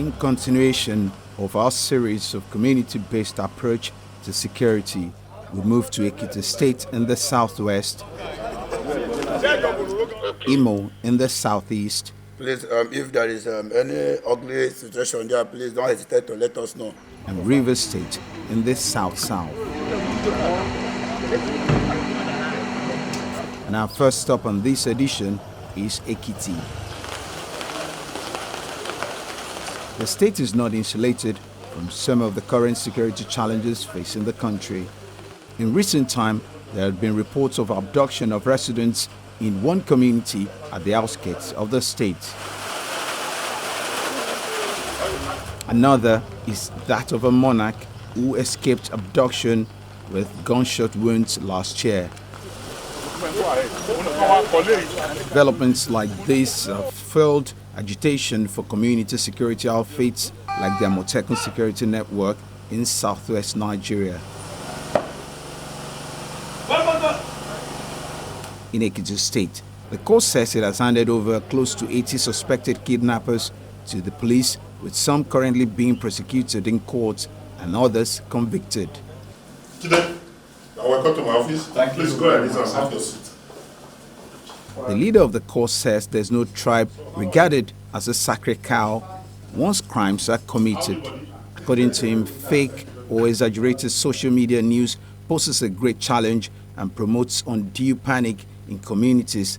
In continuation of our series of community-based approach to security, we move to Ekiti State in the southwest, Imo in the southeast. Please, if there is any ugly situation there, please don't hesitate to let us know. And River State in the south-south. And our first stop on this edition is Ekiti. The state is not insulated from some of the current security challenges facing the country. In recent time, there have been reports of abduction of residents in one community at the outskirts of the state. Another is that of a monarch who escaped abduction with gunshot wounds last year. Developments like this have fueled agitation for community security outfits like the Amotekun security network in southwest Nigeria. In Ekiti State, the court says it has handed over close to 80 suspected kidnappers to the police, with some currently being prosecuted in court and others convicted. Today, welcome to my office. Thank you. Please go ahead and have your seat. The leader of the court says there's no tribe regarded as a sacred cow once crimes are committed. According to him, fake or exaggerated social media news poses a great challenge and promotes undue panic in communities,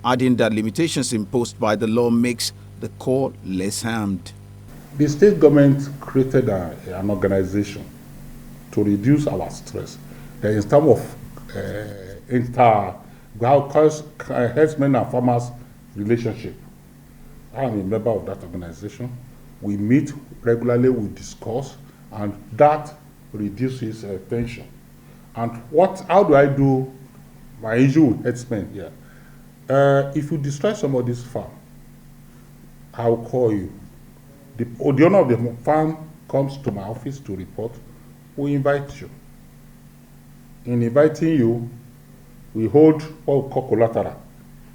adding that limitations imposed by the law makes the core less harmed. The state government created an organization to reduce our stress. In terms of herdsmen and farmers relationship. I am a member of that organization. We meet regularly, we discuss, and that reduces tension. And how do I do my issue with herdsmen here? If you destroy somebody's farm, I will call you. The owner of the farm comes to my office to report. We invite you. In inviting you, we hold what we call collateral.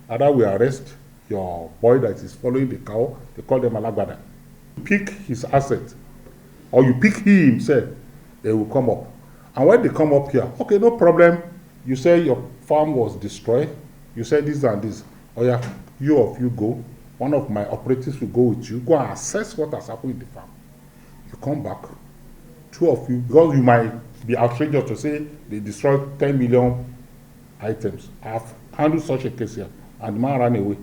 Either we arrest your boy that is following the cow, they call them alagbada. You pick his asset, or you pick he himself, they will come up. And when they come up here, okay, no problem. You say your farm was destroyed. You say this and this. Oh yeah, you go. One of my operatives will go with you. Go and assess what has happened in the farm. You come back. Two of you, because you might be outrageous to say they destroyed 10 million items. I've handled such a case here, and the man ran away.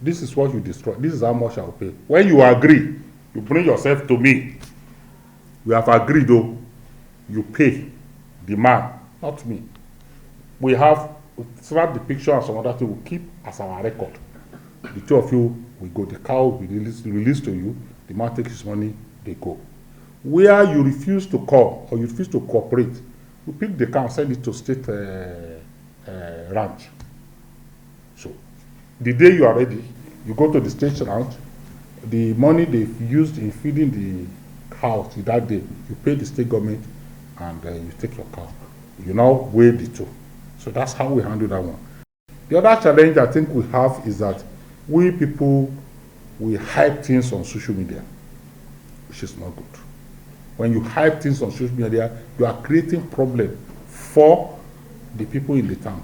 This is what you destroy. This is how much I'll pay. When you agree, you bring yourself to me. We have agreed though. You pay the man, not me. We snap the picture and some other thing we keep as our record. The two of you, we go. The cow will be released to you. The man takes his money, they go. Where you refuse to come or you refuse to cooperate, you pick the cow and send it to state ranch. So the day you are ready, you go to the state ranch. The money they've used in feeding the cows that day, you pay the state government, and you take your cow. You now weigh the two. So that's how we handle that one. The other challenge I think we have is that we people, we hype things on social media, which is not good. When you hype things on social media, you are creating problem for the people in the town.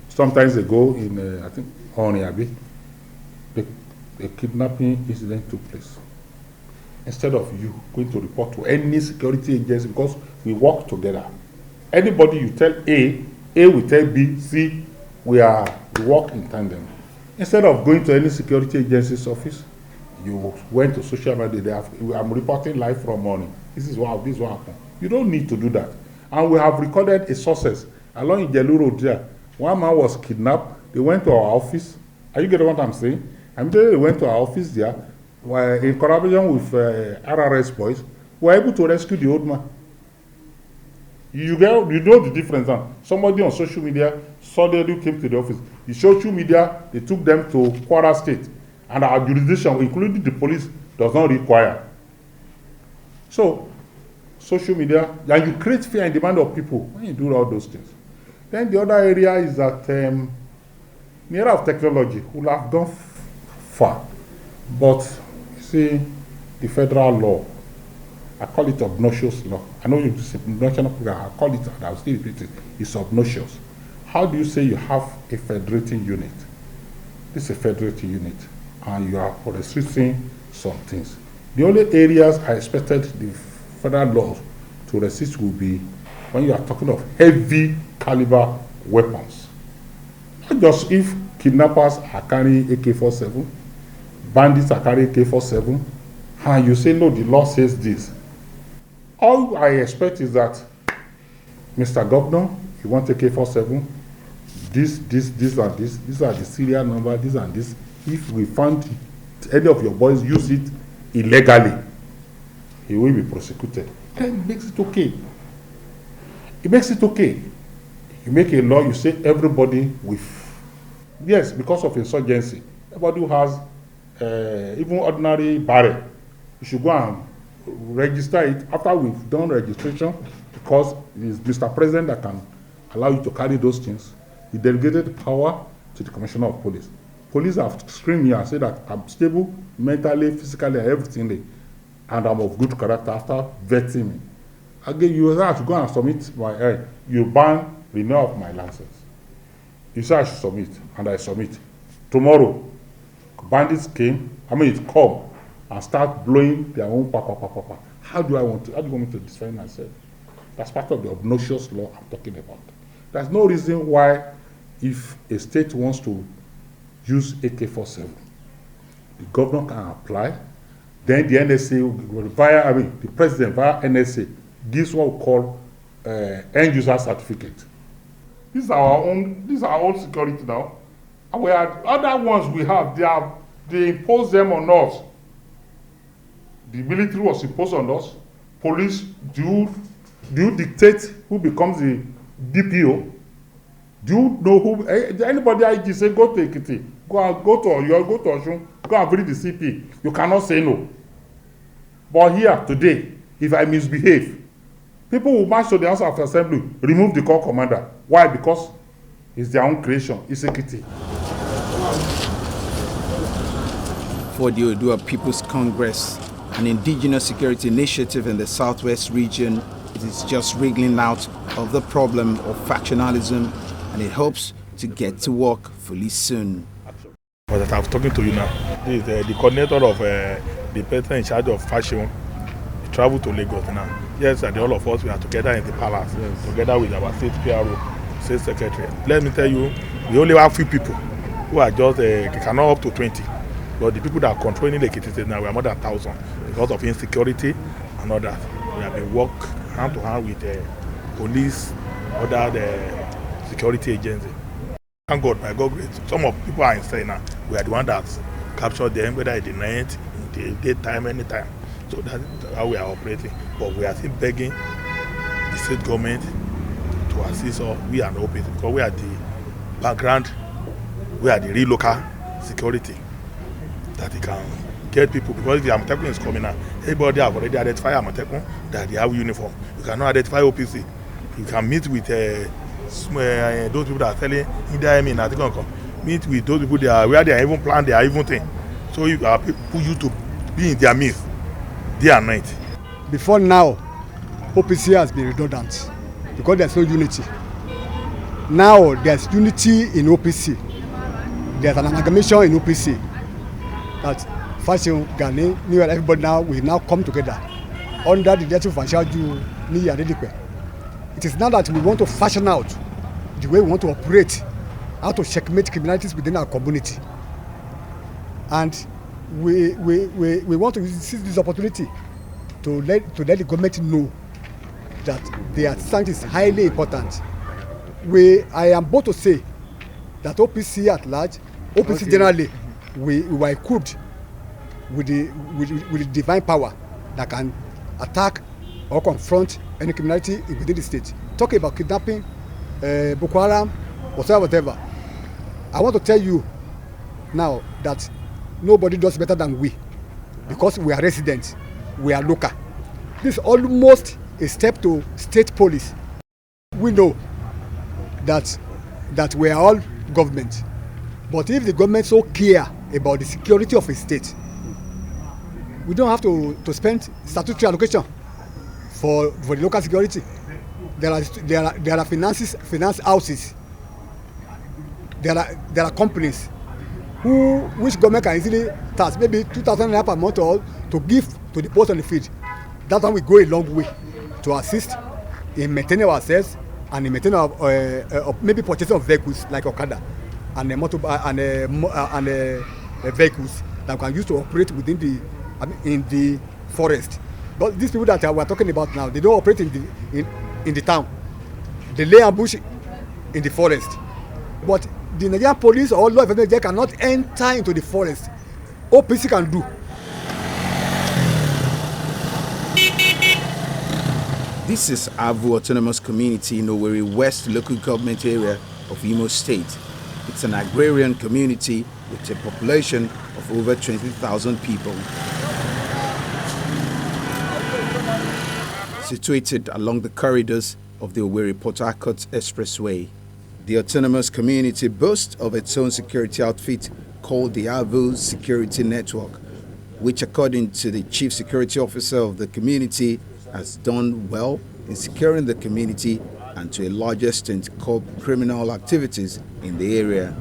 Sometimes they go in, I think, Oniabi, a kidnapping incident took place. Instead of you going to report to any security agency, because we work together. Anybody you tell A will tell B, C, we work in tandem. Instead of going to any security agency's office, you went to social media. I'm reporting live from morning. This is what happened. You don't need to do that. And we have recorded a success along Ijelu Road there. One man was kidnapped. They went to our office. Are you getting what I'm saying? They went to our office there. In collaboration with RRS boys, we were able to rescue the old man. You know the difference now. Somebody on social media suddenly came to the office. The social media, they took them to Kwara State. And our jurisdiction, including the police, does not require. So, social media, and you create fear and demand of people when you do all those things. Then the other area is that in the era of technology, we have gone far. But you see, the federal law, I call it obnoxious law. I know you say national program, I call it, and I'll still repeat it, it's obnoxious. How do you say you have a federating unit? This is a federating unit, and you are restricting some things. The only areas I expected the federal laws to resist will be when you are talking of heavy caliber weapons. Not just if kidnappers are carrying AK-47, bandits are carrying AK-47, and you say, no, the law says this. All I expect is that, Mr. Governor, you want AK-47, this, these are the serial number, this and this. If we find any of your boys use it illegally, he will be prosecuted. Then it makes it okay. It makes it okay. You make a law, you say everybody with, yes, because of insurgency, everybody who has even ordinary barrel, you should go and register it after we've done registration, because it is Mr. President that can allow you to carry those things. He delegated power to the Commissioner of Police. Police have screamed here and said that I'm stable mentally, physically, and everything, and I'm of good character after vetting me. Again, you have to go and submit my, you ban renewal of my license. You say I should submit, and I submit. Tomorrow, bandits came, it come, and start blowing their own papa. How do you want me to defend myself? That's part of the obnoxious law I'm talking about. There's no reason why, if a state wants to use AK-47, the governor can apply, then the NSA will the president via NSA gives what we call end user certificate. This is our own security now. And we have other ones we have, they impose them on us. The military was imposed on us. Police, do you dictate who becomes the DPO? Do you know who? Anybody IG say go to Ekiti, go to Odua, go to Osun, go and bring the CP. You cannot say no. But here today, if I misbehave, people will march to the House of Assembly, remove the corps commander. Why? Because it's their own creation. It's Ekiti. For the Odua People's Congress, an indigenous security initiative in the southwest region, it is just wriggling out of the problem of factionalism, and it hopes to get to work fully soon. But I was talking to you now. This is the coordinator of the person in charge of fashion. He traveled to Lagos now. Yes, and all of us, we are together in the palace, yes, together with our state PRO, state secretary. Let me tell you, we only have few people who are just, cannot up to 20. But the people that are controlling the Ekiti state now, we are more than 1,000 because of insecurity and all that. We have been working hand to hand with the police, other security agencies. Thank God, by God grace, some of people are inside now. We are the one that captured them, whether in the night, in the daytime, anytime. So that's how we are operating. But we are still begging the state government to assist us. We are not open because we are the background, we are the real local security that it can get people. Because if the Amotekun is coming now, everybody have already identified Amotekun that they have uniform. You cannot identify OPC. You can meet with those people that are selling India and come meet with those people that are, where they are even plan their even thing. So you are people you to be in their midst day and night. Before now, OPC has been redundant because there's no unity. Now there's unity in OPC. There's an amalgamation in OPC that Fashion, Ghanaian, New York, everybody now will now come together under the leadership of Anshaju Niyi Adedipe. It is now that we want to fashion out the way we want to operate, how to checkmate criminalities within our community. And we want to seize this opportunity to let the government know that their stand is highly important. I am bold to say that OPC at large, OPC generally, we were equipped with the divine power that can attack or confront any criminality within the state. Talking about kidnapping, Boko Haram, whatever. I want to tell you now that nobody does better than we, because we are residents, we are local. This is almost a step to state police. We know that we are all government, but if the government so care about the security of a state, we don't have to spend statutory allocation for the local security. There are finance houses. There are companies which government can easily tax maybe 2,000 naira per month or to give to the post on the field. That one will go a long way to assist in maintaining ourselves and in maintaining maybe purchasing of vehicles like Okada and vehicles that we can use to operate within in the forest. But these people that we are talking about now, they don't operate in the town. They lay ambush in the forest. But the Nigerian police or law enforcement cannot enter into the forest. OPC can do. This is Avu Autonomous Community in Owerri West local government area of Imo State. It's an agrarian community with a population of over 20,000 people. Situated along the corridors of the Owerri-Port Harcourt Expressway, the autonomous community boasts of its own security outfit called the Avu Security Network, which according to the Chief Security Officer of the community has done well in securing the community and to a large extent curb criminal activities in the area.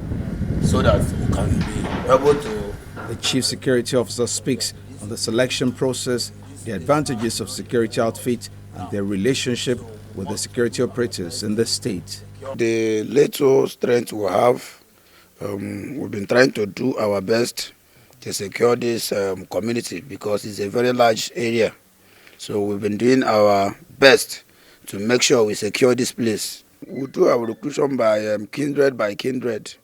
So that we can be able to... The Chief Security Officer speaks on the selection process, the advantages of security outfit and their relationship with the security operators in the state. The little strength we have, we've been trying to do our best to secure this community because it's a very large area. So we've been doing our best to make sure we secure this place. We do our recruitment by kindred.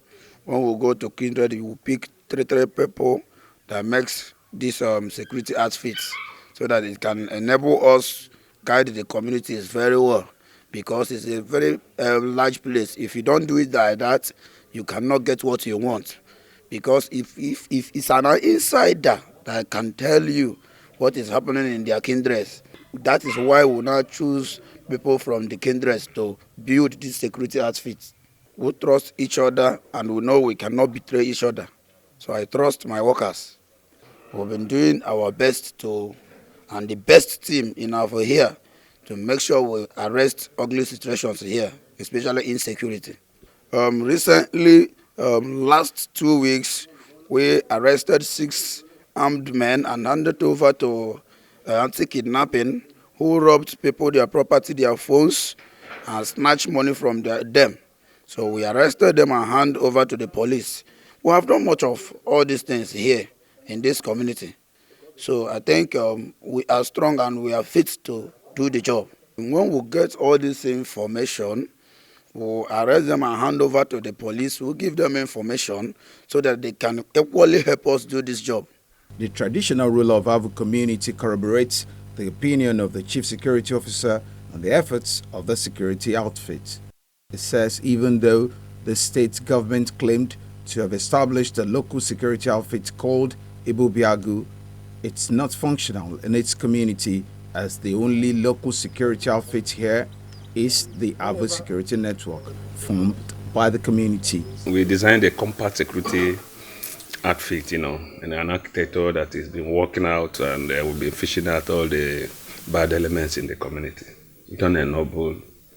When we go to kindred, we will pick three people that makes this security outfits so that it can enable us guide the communities very well. Because it's a very large place. If you don't do it like that, you cannot get what you want. Because if it's an insider that can tell you what is happening in their kindreds, that is why we now choose people from the kindreds to build this security outfit. We trust each other and we know we cannot betray each other. So I trust my workers. We've been doing our best and the best team in over here to make sure we arrest ugly situations here, especially insecurity. Recently, last 2 weeks, we arrested 6 armed men and handed over to anti-kidnapping who robbed people, their property, their phones, and snatched money from them. So we arrested them and handed over to the police. We have done much of all these things here in this community. So I think we are strong and we are fit to do the job. When we get all this information, we'll arrest them and hand over to the police. We'll give them information so that they can equally help us do this job. The traditional ruler of Avu community corroborates the opinion of the Chief Security Officer on the efforts of the security outfit. It says even though the state government claimed to have established a local security outfit called Ibubiagu, it's not functional in its community, as the only local security outfit here is the Avu Security Network, formed by the community. We designed a compact security outfit, and an architecture that has been working out and we've been fishing out all the bad elements in the community. Done a noble.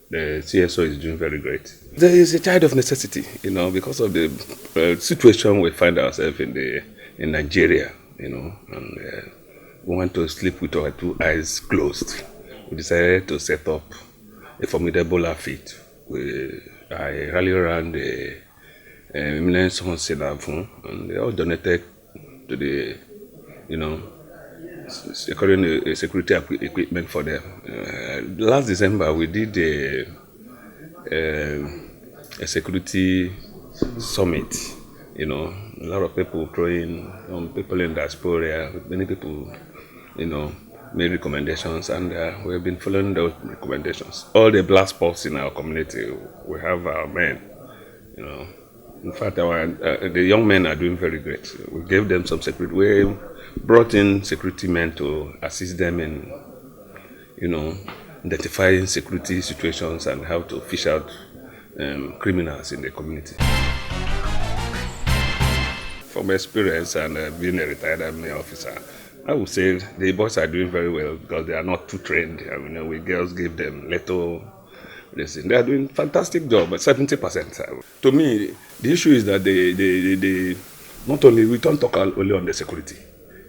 The CSO is doing very great. There is a tide of necessity, because of the situation we find ourselves in Nigeria, and we want to sleep with our 2 eyes closed. We decided to set up a formidable outfit. I rally around the eminent sons in Avon, and they all donated to the, securing the security equipment for them. Last December, we did a security summit. A lot of people throwing, people in diaspora, many people, made recommendations, and we've been following those recommendations. All the black spots in our community, we have our men, In fact, the young men are doing very great. We gave them some security. We brought in security men to assist them in, identifying security situations and how to fish out criminals in the community. From experience and being a retired army officer, I would say the boys are doing very well because they are not too trained. I mean, we girls give them little. They are doing fantastic job, but 70%. To me, the issue is that they not only we don't talk only on the security.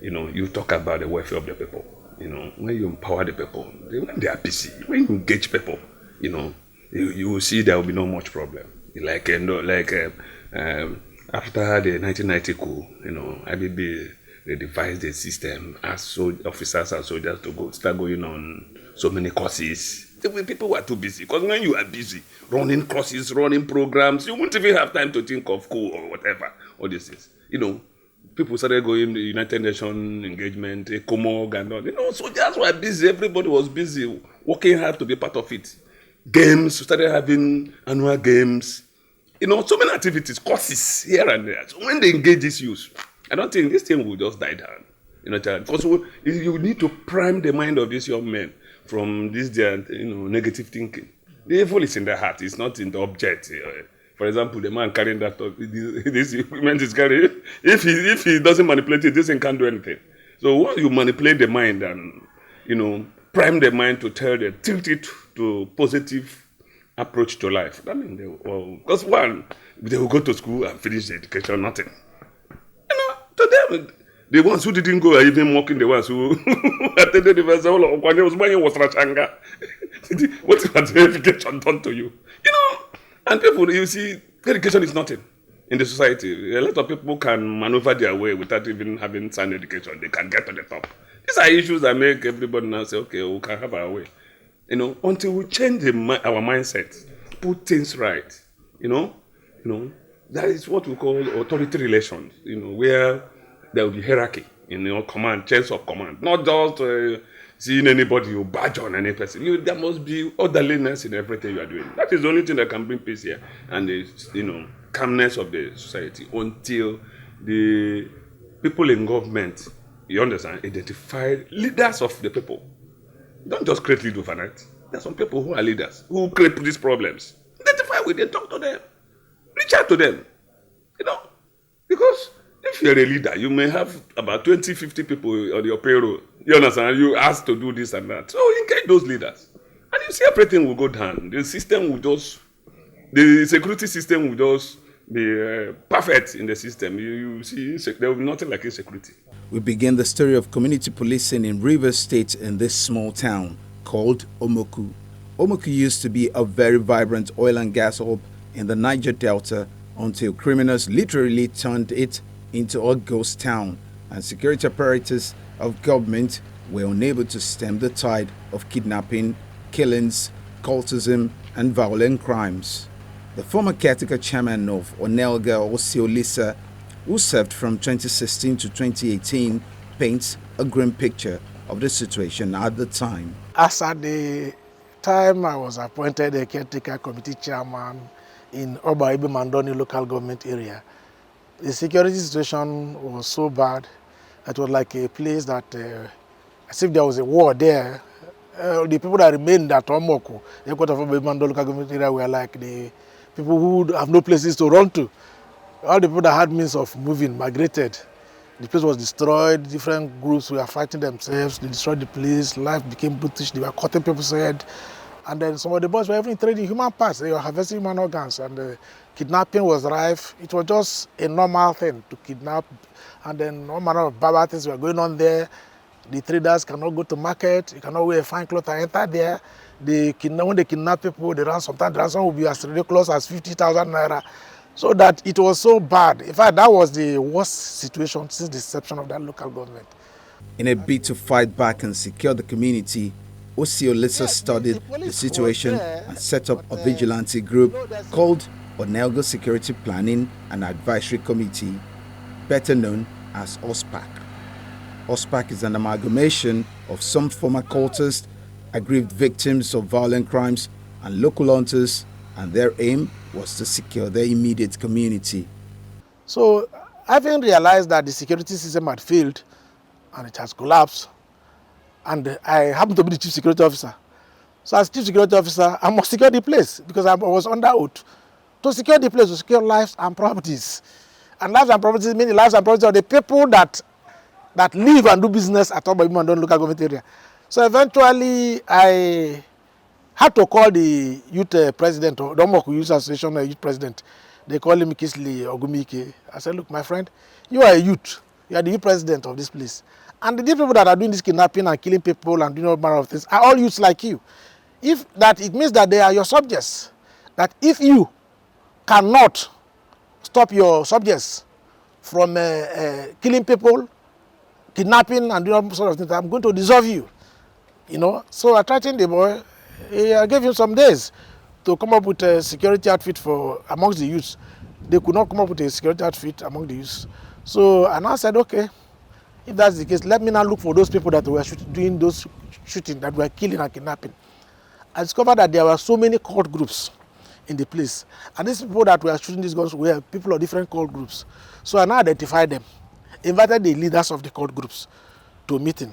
You talk about the welfare of the people. When you empower the people, when they are busy, when you engage people, you will see there will be no much problem. After the 1990 coup, IBB they devised a system as officers and soldiers to start going on so many courses. People were too busy because when you are busy running courses, running programs, you won't even have time to think of coup or whatever. All this is, people started going to United Nations engagement, ECOMOG and all. Soldiers were busy. Everybody was busy, working hard to be part of it. Games, started having annual games. So many activities, courses here and there. So when they engage these youth, I don't think this thing will just die down. Because you need to prime the mind of these young men from this negative thinking. The evil is in the heart, it's not in the object. For example, the man carrying that, this equipment is carrying, if he doesn't manipulate it, this thing can't do anything. So once you manipulate the mind and, prime the mind to tilt it to positive approach to life, that means because one, they will go to school and finish the education, nothing. To them, the ones who didn't go are even mocking the ones who attended the university. What has education done to you? And people, you see, education is nothing in the society. A lot of people can maneuver their way without even having sound education. They can get to the top. These are issues that make everybody now say, okay, we can have our way. Until we change our mindset, put things right, that is what we call authority relations, where there will be hierarchy in command, chains of command, not just seeing anybody you badge on any person. There must be orderliness in everything you are doing. That is the only thing that can bring peace here and the calmness of the society until the people in government, you understand, identify leaders of the people. Don't just create leaders overnight. There are some people who are leaders who create these problems. Identify with them, talk to them, reach out to them. Because if you're a leader, you may have about 20, 50 people on your payroll. You understand? You ask to do this and that. So engage those leaders. And you see everything will go down. The security system will just be perfect in the system. You see, there will be nothing like insecurity. We begin the story of community policing in Rivers State in this small town called Omoku. Omoku used to be a very vibrant oil and gas hub in the Niger Delta until criminals literally turned it into a ghost town and security apparatus of government were unable to stem the tide of kidnapping, killings, cultism and violent crimes. The former caretaker chairman of Onelga Osiolisa, who served from 2016 to 2018, paints a grim picture of the situation at the time. As at the time I was appointed a caretaker committee chairman in Oba Ibe Mandoni local government area, the security situation was so bad. It was like a place that, as if there was a war there. The people that remained at Omoku, the Oba Ibe Mandoni local government area, were like the people who have no places to run to. All the people that had means of moving migrated. The place was destroyed, different groups were fighting themselves, they destroyed the place, life became brutish, they were cutting people's head. And then some of the boys were even trading human parts, they were harvesting human organs, and kidnapping was rife. It was just a normal thing to kidnap, and then all manner of bad things were going on there. The traders cannot go to market, you cannot wear fine clothes and enter there. When they kidnap people, sometimes the ransom will be as ridiculous as 50,000 naira. So that it was so bad. In fact, that was the worst situation since the inception of that local government. In a bid to fight back and secure the community, Osiolisa studied the situation and set up a vigilante group called Onelga Security Planning and Advisory Committee, better known as OSPAC. OSPAC is an amalgamation of some former cultists, aggrieved victims of violent crimes, and local hunters, and their aim was to secure their immediate community. So, having realized that the security system had failed and it has collapsed, and I happen to be the chief security officer. So as chief security officer, I must secure the place because I was under oath. To secure the place, to secure lives and properties. And lives and properties mean the lives and properties of the people that that live and do business at Oba Ibimandon local government area. So eventually, I had to call the youth president, or the Omoku Youth Association youth president. They call him Kisli Ogumike. I said, look, my friend, you are a youth. You are the youth president of this place. And the people that are doing this kidnapping and killing people and doing all manner of things are all youths like you. If that, it means that they are your subjects. That if you cannot stop your subjects from killing people, kidnapping and doing all sort of things, I'm going to dissolve you. You know, so I threatened the boy. I gave him some days to come up with a security outfit for amongst the youths. They could not come up with a security outfit among the youths. So and I said, okay, if that's the case, let me now look for those people that were doing those shooting, that were killing and kidnapping. I discovered that there were so many cult groups in the place. And these people that were shooting these guns were people of different cult groups. So I now identified them, invited the leaders of the cult groups to a meeting.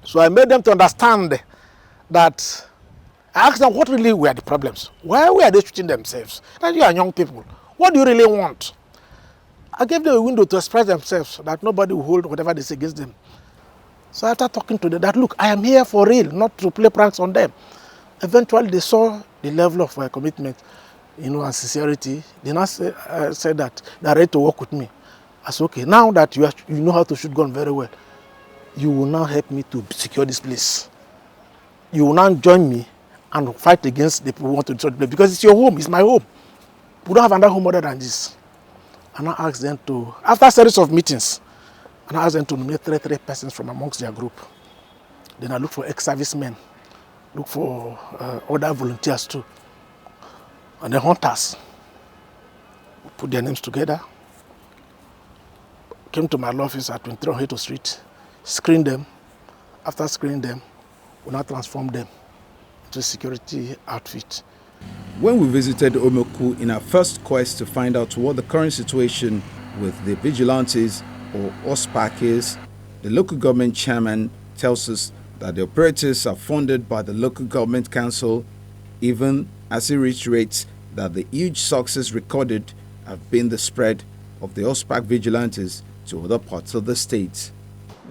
So I made them to understand that, I asked them what really were the problems. Why were they shooting themselves? That you are young people. What do you really want? I gave them a window to express themselves, that nobody will hold whatever they say against them. So after talking to them, that look, I am here for real, not to play pranks on them. Eventually, they saw the level of my commitment, you know, and sincerity. They now said that they are ready to work with me. I said, okay, now that you know how to shoot gun very well, you will now help me to secure this place. You will now join me and fight against the people who want to destroy the place, because it's your home, it's my home. We don't have another home other than this. And I asked them to, after a series of meetings, and I asked them to nominate three persons from amongst their group. Then I look for ex-servicemen, look for other volunteers too, and the hunters. Put their names together, came to my law office at 23 on Hato Street, screened them. After screening them, we now transformed them into a security outfit. When we visited Omoku in our first quest to find out what the current situation with the vigilantes or OSPAC is, the local government chairman tells us that the operatives are funded by the local government council, even as he reiterates that the huge success recorded have been the spread of the OSPAC vigilantes to other parts of the state.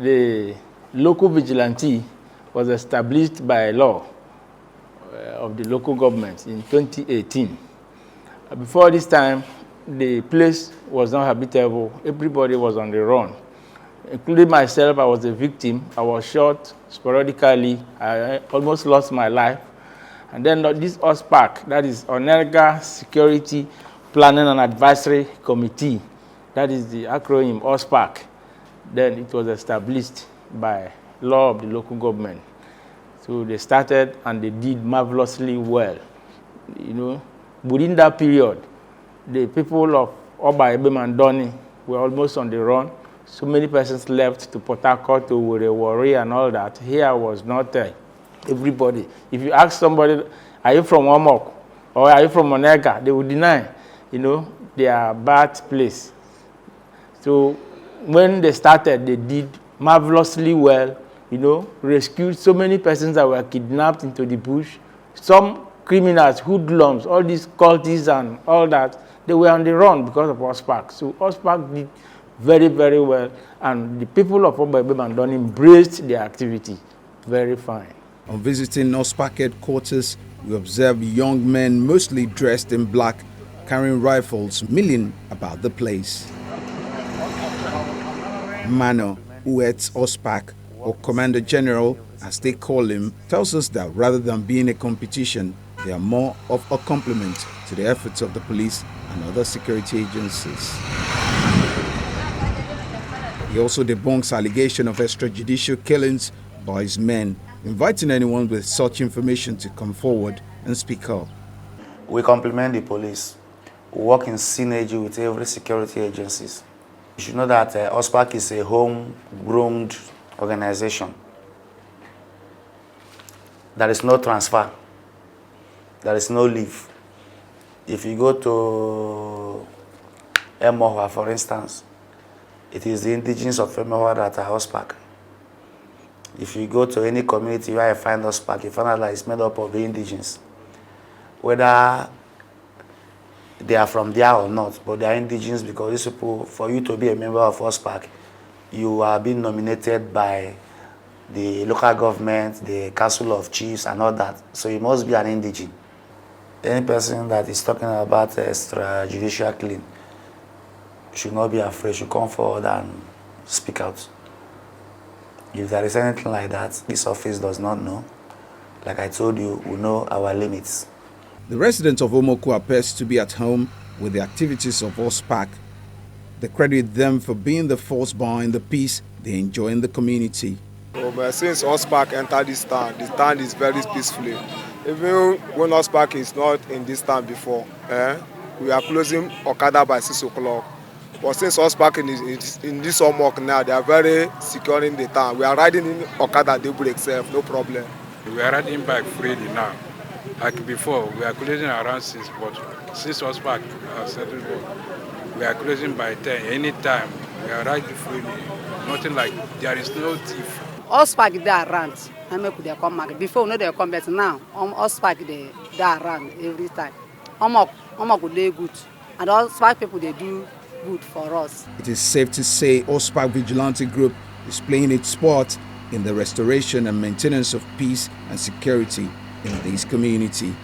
The local vigilante was established by law of the local government in 2018. Before this time, the place was not habitable. Everybody was on the run, including myself. I was a victim. I was shot sporadically. I almost lost my life. And then this OSPAC, that is Onega Security Planning and Advisory Committee, that is the acronym OSPAC, then it was established by law of the local government. So they started and they did marvelously well. You know, within that period, the people of Oba Ibimandoni were almost on the run. So many persons left to Port Harcourt, to Warri and all that. Here was not everybody. If you ask somebody, are you from Omok or are you from Onega, they would deny, you know, their birthplace. So when they started, they did marvelously well. You know, rescued so many persons that were kidnapped into the bush. Some criminals, hoodlums, all these cultists and all that, they were on the run because of OSPAC. So OSPAC did very, very well, and the people of Oba Ibimandoni embraced their activity. Very fine. On visiting OSPAC headquarters, we observed young men mostly dressed in black, carrying rifles, milling about the place. Mano, who heads OSPAC, or Commander General, as they call him, tells us that rather than being a competition, they are more of a complement to the efforts of the police and other security agencies. He also debunks allegations of extrajudicial killings by his men, inviting anyone with such information to come forward and speak up. We complement the police. We work in synergy with every security agencies. You should know that OSPAC is a home-grown organization. There is no transfer. There is no leave. If you go to Emohua, for instance, it is the indigenes of Emohua that are OSPAC. If you go to any community where you find OSPAC, you find out that it's made up of the indigenes. Whether they are from there or not, but they are indigenes, because these people, for you to be a member of OSPAC, you are being nominated by the local government, the council of chiefs and all that. So you must be an indigene. Any person that is talking about extrajudicial killing should not be afraid, should come forward and speak out. If there is anything like that, this office does not know. Like I told you, we know our limits. The residents of Amotekun appears to be at home with the activities of OSPAC. They credit them for being the force behind the peace they enjoy in the community. Since OSPAC entered this town, the town is very peacefully. Even when OSPAC is not in this town before, we are closing Okada by 6 o'clock. But since OSPAC is in this Omok now, they are very secure in the town. We are riding in Okada, they break safe, no problem. We are riding back freely now. Like before, we are closing around 6, but since OSPAC has settled, we are closing by 10. Anytime, we are riding freely. Nothing like, there is no thief. OSPAC they around. I make they come back. Before no they come back now. OSPAC they around every time. Omok they good, and OSPAC people they do good for us. It is safe to say OSPAC Vigilante Group is playing its part in the restoration and maintenance of peace and security in this community.